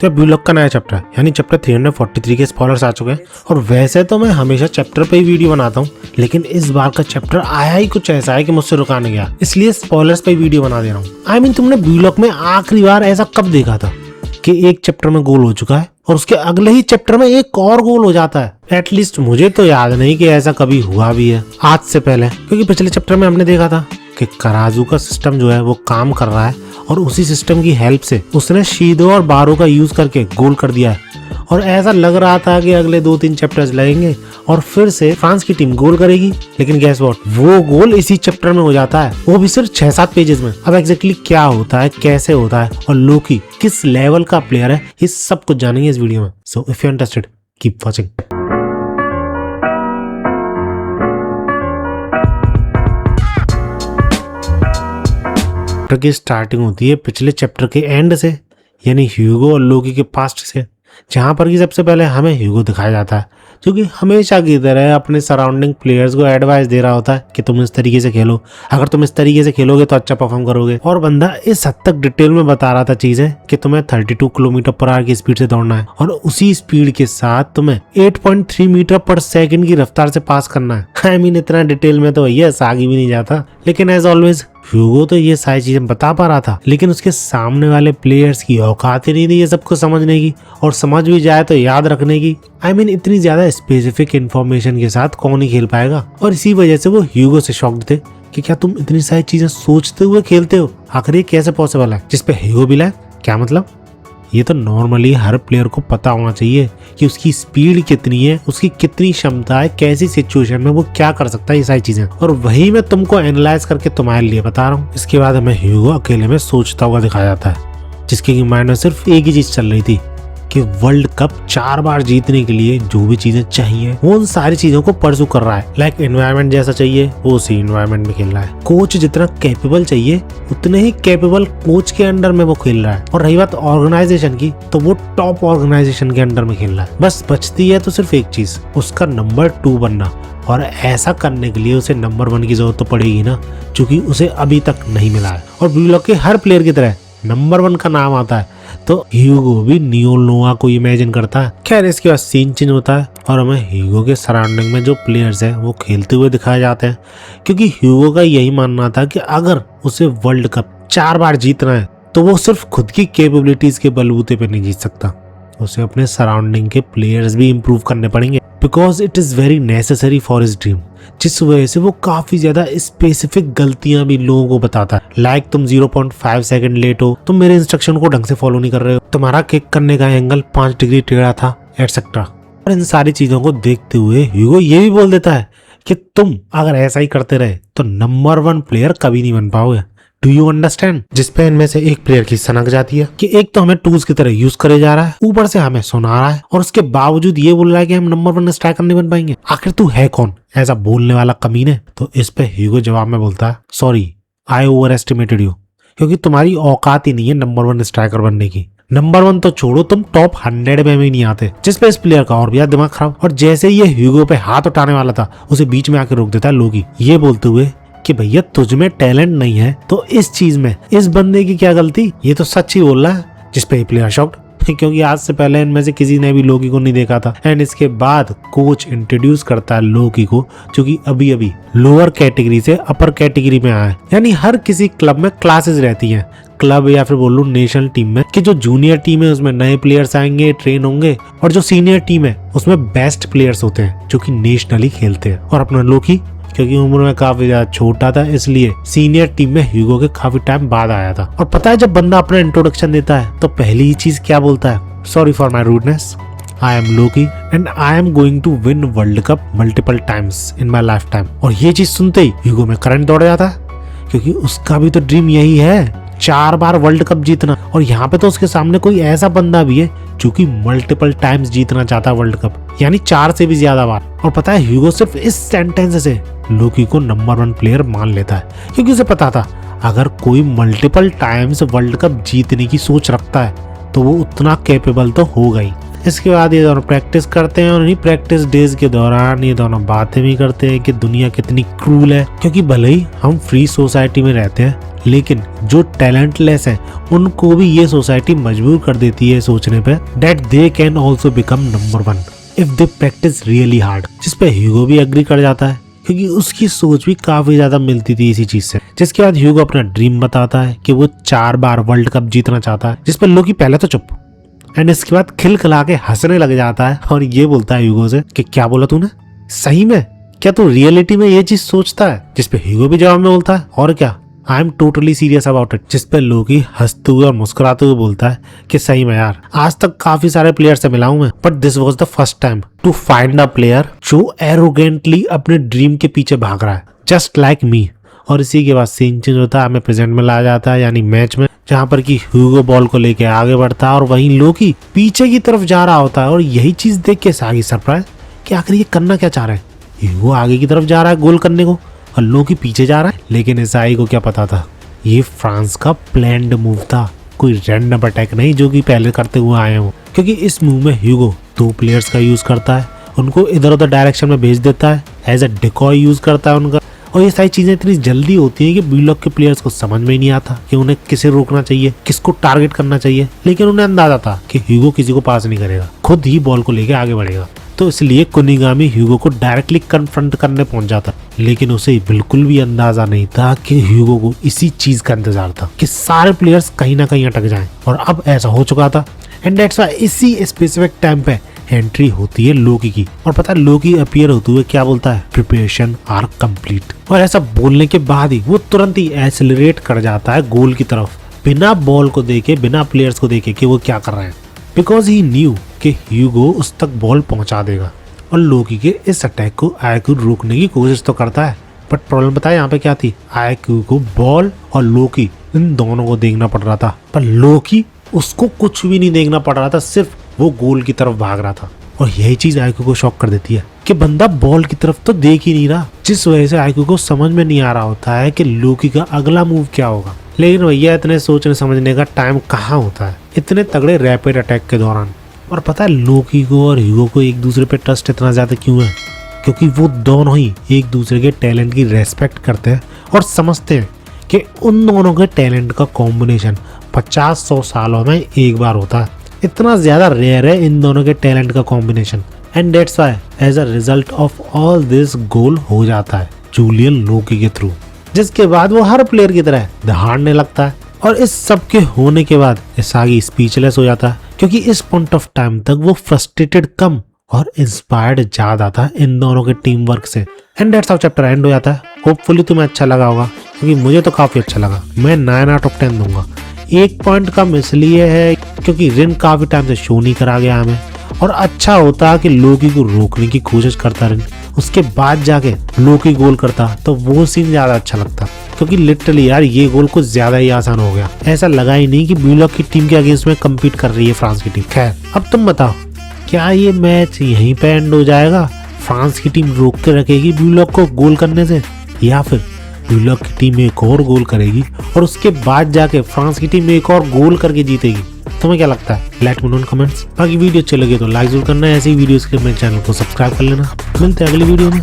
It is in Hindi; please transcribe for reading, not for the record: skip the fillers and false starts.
तो ब्लॉग का नया चैप्टर यानी चैप्टर 343 के स्पॉयलर्स आ चुके हैं। और वैसे तो मैं हमेशा चैप्टर पे ही वीडियो बनाता हूँ, लेकिन इस बार का चैप्टर आया ही कुछ ऐसा है कि मुझसे रुका नहीं गया, इसलिए स्पॉयलर्स पे वीडियो बना दे रहा हूँ। तुमने ब्लॉग में आखिरी बार ऐसा कब देखा था कि एक चैप्टर में गोल हो चुका है और उसके अगले ही चैप्टर में एक और गोल हो जाता है। एटलीस्ट मुझे तो याद नहीं कि ऐसा कभी हुआ भी है आज से पहले, क्योंकि पिछले चैप्टर में हमने देखा था कि कराजू का सिस्टम जो है वो काम कर रहा है और उसी सिस्टम की हेल्प से उसने शीदो और बारो का यूज करके गोल कर दिया है। और ऐसा लग रहा था कि अगले 2-3 चैप्टर्स लगेंगे और फिर से फ्रांस की टीम गोल करेगी, लेकिन गैस व्हाट, वो गोल इसी चैप्टर में हो जाता है, वो भी सिर्फ 6-7 पेजेस में। अब एग्जैक्टली क्या होता है, कैसे होता है और लोकी किस लेवल का प्लेयर है, ये सब कुछ जानेंगे इस वीडियो में। So if you interested keep watching. की स्टार्टिंग होती है पिछले चैप्टर के एंड से, यानी ह्यूगो और लोकी के पास्ट से, जहां पर कि सबसे पहले हमें ह्यूगो दिखाया जाता है जो कि हमेशा की तरह अपने सराउंडिंग प्लेयर्स को एडवाइस दे रहा होता है कि तुम इस तरीके से खेलो, अगर तुम इस तरीके से खेलोगे तो अच्छा परफॉर्म करोगे। और बंदा इस हद तक डिटेल में बता रहा था चीजें कि तुम्हें 32 किलोमीटर पर आवर की स्पीड से दौड़ना है और उसी स्पीड के साथ तुम्हें 8.3 मीटर पर सेकंड की रफ्तार से पास करना है। इतना डिटेल में तो भैया सागी भी नहीं जाता, लेकिन एज ऑलवेज ह्यूगो तो ये सारी चीजें बता पा रहा था, लेकिन उसके सामने वाले प्लेयर्स की औकात ही नहीं थी ये सबको समझने की, और समझ भी जाए तो याद रखने की। इतनी ज्यादा स्पेसिफिक इन्फॉर्मेशन के साथ कौन ही खेल पाएगा। और इसी वजह से वो ह्यूगो से शॉक्ड थे कि क्या तुम इतनी सारी चीजें सोचते हुए खेलते हो, आखिर ये कैसे पॉसिबल है। जिसपे ह्यूगो भी लाए, क्या मतलब, ये तो नॉर्मली हर प्लेयर को पता होना चाहिए कि उसकी स्पीड कितनी है, उसकी कितनी क्षमता है, कैसी सिचुएशन में वो क्या कर सकता है, ये सारी चीजें। और वही मैं तुमको एनालाइज करके तुम्हारे लिए बता रहा हूँ। इसके बाद हमें ह्यूगो अकेले में सोचता हुआ दिखाया जाता है, जिसके माइंड में सिर्फ एक ही चीज चल रही थी कि वर्ल्ड कप 4 बार जीतने के लिए जो भी चीजें चाहिए वो उन सारी चीजों को परसू कर रहा है। लाइक एनवायरनमेंट जैसा चाहिए वो उसी एनवायरनमेंट में खेल रहा है। कोच जितना कैपेबल चाहिए उतने ही कैपेबल कोच के अंडर में वो खेल रहा है। और रही बात ऑर्गेनाइजेशन की, तो वो टॉप ऑर्गेनाइजेशन के अंडर में खेल रहा है। बस बचती है तो सिर्फ एक चीज, उसका नंबर 2 बनना। और ऐसा करने के लिए उसे नंबर 1 की जरूरत तो पड़ेगी ना, क्योंकि उसे अभी तक नहीं मिला है। और ब्लॉक के हर प्लेयर की तरह नंबर 1 का नाम आता है तो ह्यूगो भी नियोल नोआ को इमेजिन करता है। खैर इसके बाद सीन चेंज होता है और हमें ह्यूगो के सराउंडिंग में जो प्लेयर्स हैं वो खेलते हुए दिखाए जाते हैं, क्योंकि ह्यूगो का यही मानना था कि अगर उसे वर्ल्ड कप 4 बार जीतना है तो वो सिर्फ खुद की कैपेबिलिटीज के बलबूते पे नहीं जीत सकता, उसे अपने सराउंडिंग के प्लेयर्स भी इम्प्रूव करने पड़ेंगे, because it is very necessary for his dream. जिस वजह से वो काफी ज्यादा स्पेसिफिक गलतियां भी लोगों को बताता है। लाइक तुम 0.5 सेकंड लेट हो, तुम मेरे इंस्ट्रक्शन को ढंग से फॉलो नहीं कर रहे हो, तुम्हारा किक करने का एंगल 5 डिग्री टेढ़ा था, एटसेट्रा। और इन सारी चीजों को देखते हुए ह्यूगो ये भी बोल देता है कि तुम अगर ऐसा ही करते रहे तो नंबर 1 प्लेयर कभी नहीं बन पाओगे। Do you understand? जिसपे इनमें से एक प्लेयर की सनक जाती है कि एक तो हमें टूल्स की तरह यूज करे जा रहा है, ऊपर से हमें सुना रहा है और उसके बावजूद ये बोल रहा है कि हम नंबर 1 स्ट्राइकर नहीं बन पाएंगे। आखिर तू है कौन ऐसा बोलने वाला कमीने? तो इस पे ह्यूगो जवाब में बोलता है, sorry I over estimated you, क्योंकि तुम्हारी औकात ही नहीं है नंबर 1 स्ट्राइकर बनने की। नंबर 1 तो छोड़ो, तुम टॉप 100 में भी नहीं आते। जिसपे इस प्लेयर का और भी दिमाग खराब। और जैसे ये ह्यूगो पे हाथ उठाने वाला था, उसे बीच में आके रोक देता है लोकी, ये बोलते हुए कि भैया तुझ में टैलेंट नहीं है तो इस चीज में इस बंदे की क्या गलती, ये तो सच ही बोल रहा है। जिसपे प्लेयर शॉक्ड, क्योंकि आज से पहले इनमें से किसी ने भी लोकी को नहीं देखा था। एंड इसके बाद कोच इंट्रोड्यूस करता है लोकी को, जो कि अभी अभी लोअर कैटेगरी से अपर कैटेगरी में आया है। यानी हर किसी क्लब में क्लासेस रहती हैं, क्लब या फिर बोलूं नेशनल टीम में, कि जो जूनियर टीम है उसमें नए प्लेयर्स आएंगे, ट्रेन होंगे, और जो सीनियर टीम है उसमें बेस्ट प्लेयर्स होते हैं जो कि नेशनली खेलते हैं। और अपना लोकी क्योंकि उम्र में काफी ज्यादा छोटा था, इसलिए सीनियर टीम में ह्यूगो के काफी टाइम बाद आया था। और पता है जब बंदा अपना इंट्रोडक्शन देता है तो पहली ही चीज क्या बोलता है, sorry for my rudeness, I am Loki and I am going to win world cup multiple times in my life time. और ये चीज सुनते ही ह्यूगो में करंट दौड़ जाता है, क्योंकि उसका भी तो ड्रीम यही है, 4 बार वर्ल्ड कप जीतना। और यहाँ पे तो उसके सामने कोई ऐसा बंदा भी है जो कि मल्टीपल टाइम्स जीतना चाहता है वर्ल्ड कप, यानी 4 से भी ज्यादा बार। और पता है ह्यूगो सिर्फ इस सेंटेंस से लोकी को नंबर 1 प्लेयर मान लेता है, क्योंकि उसे पता था अगर कोई मल्टीपल टाइम्स वर्ल्ड कप जीतने की सोच रखता है तो वो उतना कैपेबल तो होगा ही। इसके बाद ये दोनों प्रैक्टिस करते हैं और इन्हीं प्रैक्टिस डेज के दौरान ये दोनों बातें भी करते हैं कि दुनिया कितनी क्रूल है, क्योंकि भले ही हम फ्री सोसाइटी में रहते हैं लेकिन जो टैलेंटलेस है उनको भी ये सोसाइटी मजबूर कर देती है सोचने पे that they can also become number 1 if they practice really hard. जिस पे ह्यूगो भी एग्री कर जाता है क्योंकि उसकी सोच भी काफी ज्यादा मिलती थी इसी चीज से। जिसके बाद ह्यूगो अपना ड्रीम बताता है कि वो 4 बार वर्ल्ड कप जीतना चाहता है, जिस पर लोकी पहले तो चुप एंड इसके बाद खिलखिला के हंसने लग जाता है और ये बोलता है ह्यूगो से कि क्या बोला तूने, सही में क्या तू रियलिटी में ये चीज सोचता है? जिस पे ह्यूगो भी जवाब में बोलता है और क्या, I am totally serious about it. जिस पे लोकी हंसते हुए और मुस्कुराते हुए बोलता है कि सही में यार, आज तक काफी सारे प्लेयर से मिला हूं मैं but this was the first time to find a player जो एरोगेंटली अपने ड्रीम के पीछे भाग रहा है जस्ट लाइक मी। और इसी के बाद सीन चेंज होता है, हमें प्रेजेंट में लाया जाता है यानी मैच में, जहाँ पर कि ह्यूगो बॉल को लेके आगे बढ़ता है और वहीं लोकी पीछे की तरफ जा रहा होता है। और यही चीज देख के सागी सरप्राइज कि आखिर ये करना क्या चाह रहा है। ह्यूगो आगे की तरफ जा रहा है गोल करने को और लोकी पीछे जा रहा है, लेकिन ईसाई को क्या पता था ये फ्रांस का प्लान्ड मूव था, कोई रैंडम अटैक नहीं जो कि पहले करते हुए आए हो। क्योंकि इस मूव में ह्यूगो 2 प्लेयर्स का यूज करता है, उनको इधर उधर डायरेक्शन में भेज देता है, एज अ डिकॉय यूज करता है उनका। और ये सारी चीजें इतनी जल्दी होती हैं कि बी ब्लॉक के प्लेयर्स को समझ में ही नहीं आता कि उन्हें किसे रोकना चाहिए, किसको टारगेट करना चाहिए। लेकिन उन्हें अंदाजा था कि ह्यूगो किसी को पास नहीं करेगा, खुद ही बॉल को लेके आगे बढ़ेगा। तो इसलिए कुनिगामी ह्यूगो को डायरेक्टली कन्फ्रंट करने पहुंच जाता, लेकिन उसे बिल्कुल भी अंदाजा नहीं था कि ह्यूगो को इसी चीज का इंतजार था कि सारे प्लेयर्स कहीं ना कहीं अटक जाएं। और अब ऐसा हो चुका था एंड दैट्स व्हाई इसी स्पेसिफिक टाइम पे एंट्री होती है लोकी की। और पता है लोकी अपीयर होते हुए क्या बोलता है, प्रिपरेशन आर कंप्लीट। और ऐसा बोलने के बाद ही वो तुरंत ही एक्सेलरेट कर जाता है गोल की तरफ, बिना बॉल को देखे, बिना प्लेयर्स को देखे कि वो क्या कर रहे हैं, बिकॉज ही न्यू कि ह्यूगो उस तक बॉल पहुंचा देगा। और लोकी के इस अटैक को आईक्यू रोकने की कोशिश तो करता है, बट प्रॉब्लम पता है यहाँ पे क्या थी, आईक्यू को बॉल और लोकी इन दोनों को देखना पड़ रहा था, पर लोकी उसको कुछ भी नहीं देखना पड़ रहा था, सिर्फ वो गोल की तरफ भाग रहा था। और यही चीज आईक्यू को शॉक कर देती है कि बंदा बॉल की तरफ तो देख ही नहीं रहा, जिस वजह से आईक्यू को समझ में नहीं आ रहा होता है कि लोकी का अगला मूव क्या होगा। लेकिन भैया इतने सोचने समझने का टाइम कहाँ होता है इतने तगड़े रैपिड अटैक के दौरान। और पता है लोकी को और ह्यूगो को एक दूसरे पे ट्रस्ट इतना ज्यादा क्यों है, क्योंकि वो दोनों ही एक दूसरे के टैलेंट की रेस्पेक्ट करते हैं और समझते हैं कि उन दोनों के टैलेंट का कॉम्बिनेशन 50-100 सालों में एक बार होता है। इतना ज्यादा रेयर है इन दोनों के टैलेंट का combination and that's why as a result of all this goal हो जाता है जूलियन लोकी के थ्रू, जिसके बाद वो हर प्लेयर की तरह दहाड़ने लगता है। और इस सब के होने के बाद इसागी स्पीचलेस हो जाता है, क्योंकि इस पॉइंट ऑफ टाइम तक वो फ्रस्ट्रेटेड कम और इंस्पायर्ड ज्यादा था इन दोनों के टीम वर्क से। And that's how chapter and हो जाता है। होपफुली तुम्हें अच्छा लगा होगा, क्योंकि मुझे तो काफी अच्छा लगा। मैं 9 आउट ऑफ 10 दूंगा। 1 पॉइंट कम इसलिए है क्योंकि रिन काफी टाइम से शो नहीं करा गया हमें, और अच्छा होता कि लोकी को रोकने की कोशिश करता रिन, उसके बाद जाके लोकी गोल करता तो वो सीन ज्यादा अच्छा लगता। क्योंकि लिटरली यार ये गोल कुछ ज्यादा ही आसान हो गया, ऐसा लगा ही नहीं कि बी ब्लॉक की टीम के अगेंस्ट में कम्पीट कर रही है फ्रांस की टीम। खैर अब तुम बताओ, क्या ये मैच यहीं पे एंड हो जाएगा, फ्रांस की टीम रोक के रखेगी बी ब्लॉक को गोल करने से, या फिर बी ब्लॉक की टीम एक और गोल करेगी और उसके बाद जाके फ्रांस की टीम एक और गोल करके जीतेगी? तुम्हें क्या लगता है? लेट मी नो इन कमेंट्स। बाकी वीडियो अच्छे लगे तो लाइक जरूर करना है, ऐसी वीडियोस के लिए मेरे चैनल को सब्सक्राइब कर लेना। मिलते हैं अगली वीडियो में।